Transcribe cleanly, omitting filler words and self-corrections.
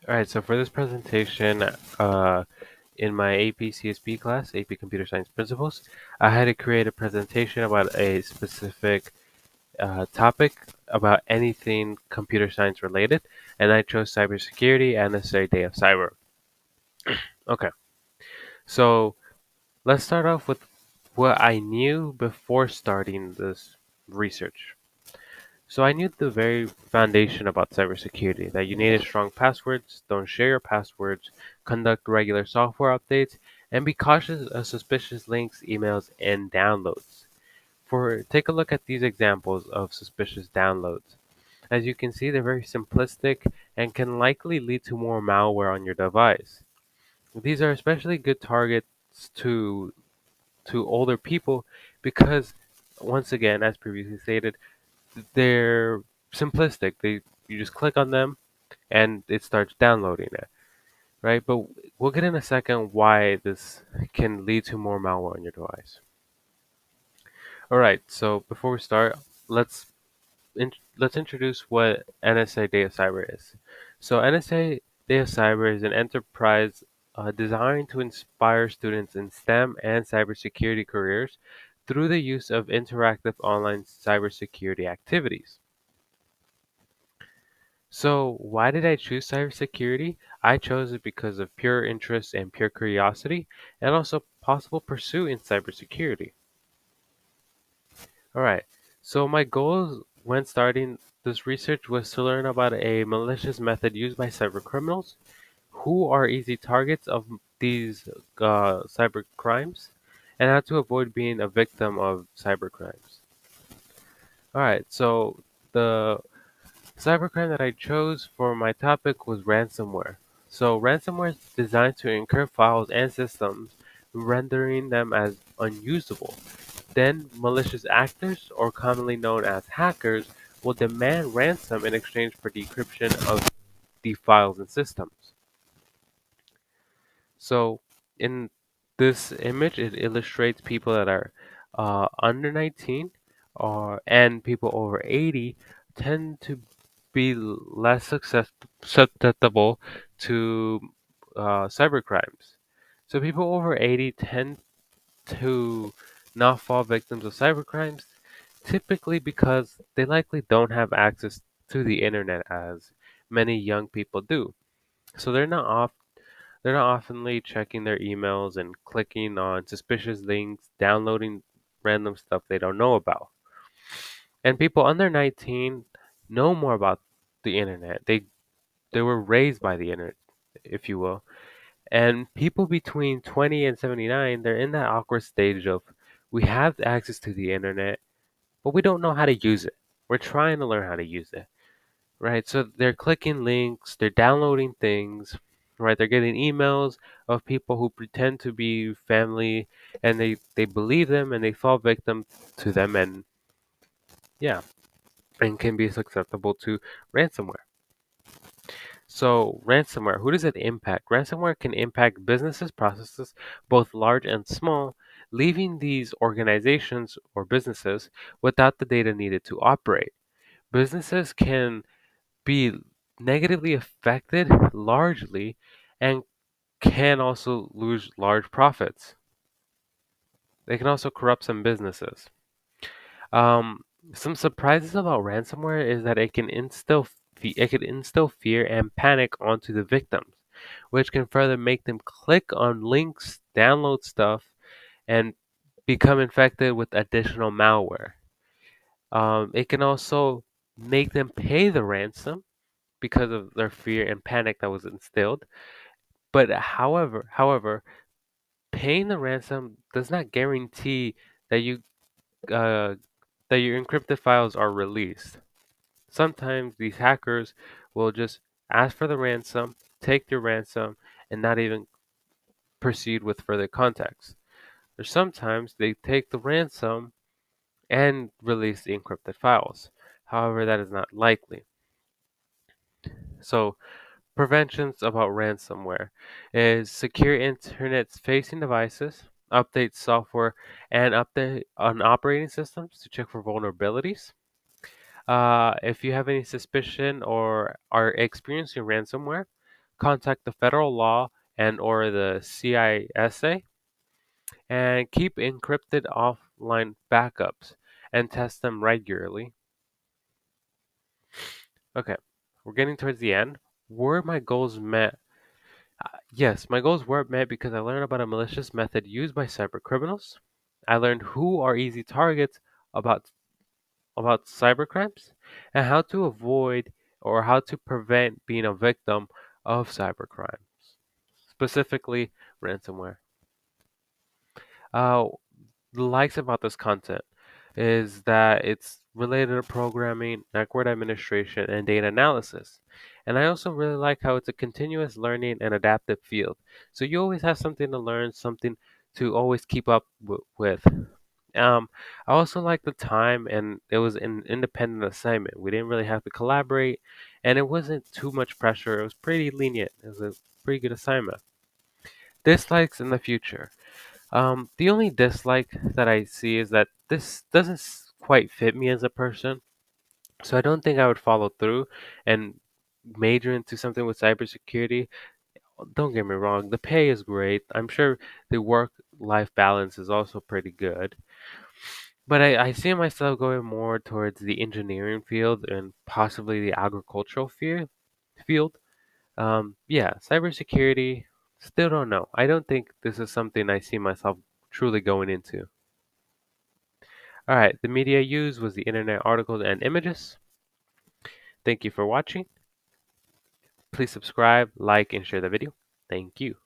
All right, so for this presentation, in my AP CSP class, AP Computer Science Principles, I had to create a presentation about a specific topic about anything computer science related, and I chose cybersecurity and NSA Day of Cyber. Okay, so let's start off with what I knew before starting this research. So I knew the very foundation about cybersecurity, that you needed strong passwords, don't share your passwords, conduct regular software updates, and be cautious of suspicious links, emails, and downloads. Take a look at these examples of suspicious downloads. As you can see, they're very simplistic and can likely lead to more malware on your device. These are especially good targets to older people because, once again, as previously stated, they're simplistic. You just click on them and it starts downloading it, right? But we'll get in a second why this can lead to more malware on your device. All right, so before we start, let's let's introduce what NSA Day of Cyber is. So NSA Day of Cyber is an enterprise designed to inspire students in STEM and cybersecurity careers through the use of interactive online cybersecurity activities. So why did I choose cybersecurity? I chose it because of pure interest and pure curiosity, and also possible pursuit in cybersecurity. All right. So my goals when starting this research was to learn about a malicious method used by cybercriminals, who are easy targets of these cyber crimes, and how to avoid being a victim of cybercrimes. All right. So the cybercrime that I chose for my topic was ransomware. So ransomware is designed to encrypt files and systems, rendering them as unusable. Then malicious actors, or commonly known as hackers, will demand ransom in exchange for decryption of the files and systems. So in this image, it illustrates people that are under 19 and people over 80 tend to be less susceptible to cybercrimes. So people over 80 tend to not fall victims of cybercrimes, typically because they likely don't have access to the internet as many young people do. So they're not oftenly checking their emails and clicking on suspicious links, downloading random stuff they don't know about. And people under 19 know more about the internet. They were raised by the internet, if you will. And people between 20 and 79, they're in that awkward stage of we have access to the internet, but we don't know how to use it. We're trying to learn how to use it, right? So they're clicking links, they're downloading things, right? They're getting emails of people who pretend to be family and they believe them and they fall victim to them and yeah, and can be susceptible to ransomware. So, ransomware, who does it impact? Ransomware can impact businesses' processes, both large and small, leaving these organizations or businesses without the data needed to operate. Businesses can be negatively affected largely and can also lose large profits. They can also corrupt some businesses. Um, some surprises about ransomware is that it can instill fear and panic onto the victims, which can further make them click on links, download stuff, and become infected with additional malware. It can also make them pay the ransom because of their fear and panic that was instilled. But however, paying the ransom does not guarantee that uh, your encrypted files are released. Sometimes these hackers will just ask for the ransom, take your ransom, and not even proceed with further contacts. Or sometimes they take the ransom and release the encrypted files. However, that is not likely. So, preventions about ransomware is secure internet-facing devices, update software, and update on operating systems to check for vulnerabilities. If you have any suspicion or are experiencing ransomware, contact the federal law and or the CISA, and keep encrypted offline backups and test them regularly. Okay, we're getting towards the end. Were my goals met? Yes, my goals were met because I learned about a malicious method used by cybercriminals. I learned who are easy targets about cybercrimes and how to avoid or how to prevent being a victim of cybercrimes, specifically ransomware. Uh, the likes about this content is that it's related to programming, network administration, and data analysis. And I also really like how it's a continuous learning and adaptive field. So you always have something to learn, something to always keep up with. Um, I also like the time, and it was an independent assignment. We didn't really have to collaborate, and it wasn't too much pressure. It was pretty lenient. It was a pretty good assignment. Dislikes in the future. The only dislike that I see is that this doesn't quite fit me as a person, so I don't think I would follow through and major into something with cybersecurity. Don't get me wrong, the pay is great. I'm sure the work-life balance is also pretty good. But I see myself going more towards the engineering field and possibly the agricultural field. Yeah, cybersecurity, still don't know. I don't think this is something I see myself truly going into. All right, the media used was the internet articles and images. Thank you for watching. Please subscribe, like, and share the video. Thank you.